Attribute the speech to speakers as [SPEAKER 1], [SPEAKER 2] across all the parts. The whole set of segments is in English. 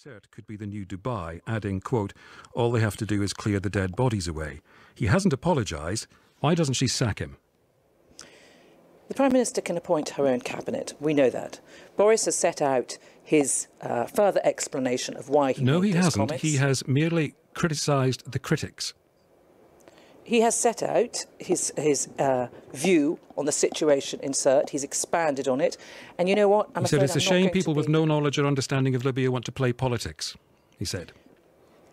[SPEAKER 1] Cert could be the new Dubai, adding, quote, all they have to do is clear the dead bodies away. He hasn't apologised. Why doesn't she sack him?
[SPEAKER 2] The Prime Minister can appoint her own cabinet. We know that. Boris has set out his further explanation of why he made those comments.
[SPEAKER 1] He has merely criticised the critics.
[SPEAKER 2] He has set out his view on the situation in Sirte. He's expanded on it. And you know what?
[SPEAKER 1] He said it's a shame people with no knowledge or understanding of Libya want to play politics, he said.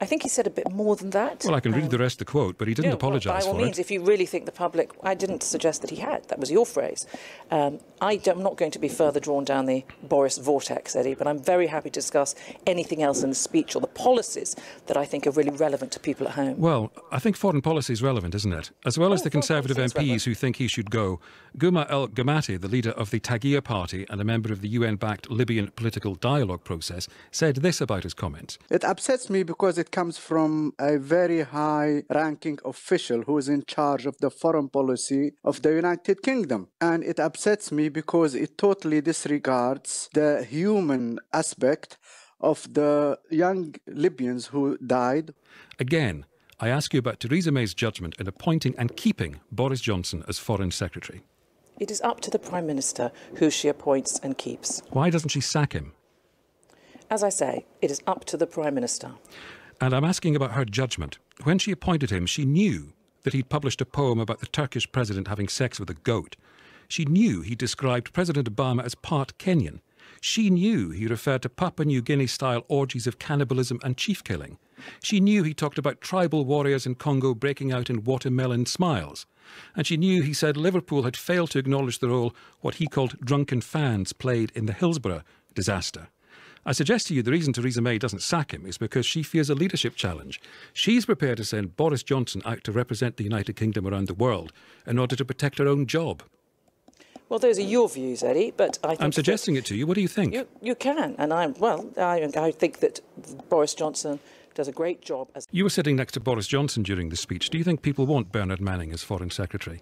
[SPEAKER 2] I think he said a bit more than that.
[SPEAKER 1] Well, I can read the rest of the quote, but he didn't apologise for it.
[SPEAKER 2] By all means, if you really think the public... I didn't suggest that he had. That was your phrase. I'm not going to be further drawn down the Boris vortex, Eddie, but I'm very happy to discuss anything else in the speech or the policies that I think are really relevant to people at home.
[SPEAKER 1] Well, I think foreign policy is relevant, isn't it? As well as the Conservative MPs who think he should go, Gouma El Gamati, the leader of the Tagiya party and a member of the UN-backed Libyan political dialogue process, said this about his comments.
[SPEAKER 3] It upsets me because it comes from a very high-ranking official who is in charge of the foreign policy of the United Kingdom. And it upsets me because it totally disregards the human aspect of the young Libyans who died.
[SPEAKER 1] Again, I ask you about Theresa May's judgment in appointing and keeping Boris Johnson as Foreign Secretary.
[SPEAKER 2] It is up to the Prime Minister who she appoints and keeps.
[SPEAKER 1] Why doesn't she sack him?
[SPEAKER 2] As I say, it is up to the Prime Minister.
[SPEAKER 1] And I'm asking about her judgment. When she appointed him, she knew that he'd published a poem about the Turkish president having sex with a goat. She knew he described President Obama as part Kenyan. She knew he referred to Papua New Guinea-style orgies of cannibalism and chief-killing. She knew he talked about tribal warriors in Congo breaking out in watermelon smiles. And she knew he said Liverpool had failed to acknowledge the role what he called drunken fans played in the Hillsborough disaster. I suggest to you the reason Theresa May doesn't sack him is because she fears a leadership challenge. She's prepared to send Boris Johnson out to represent the United Kingdom around the world in order to protect her own job.
[SPEAKER 2] Well, those are your views, Eddie, but I think...
[SPEAKER 1] I'm suggesting it to you. What do you think?
[SPEAKER 2] You can, and I think that Boris Johnson does a great job as...
[SPEAKER 1] You were sitting next to Boris Johnson during the speech. Do you think people want Bernard Manning as Foreign Secretary?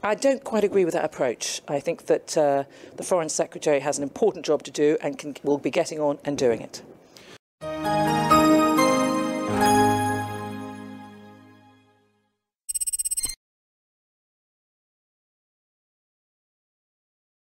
[SPEAKER 2] I don't quite agree with that approach. I think that the Foreign Secretary has an important job to do and will be getting on and doing it.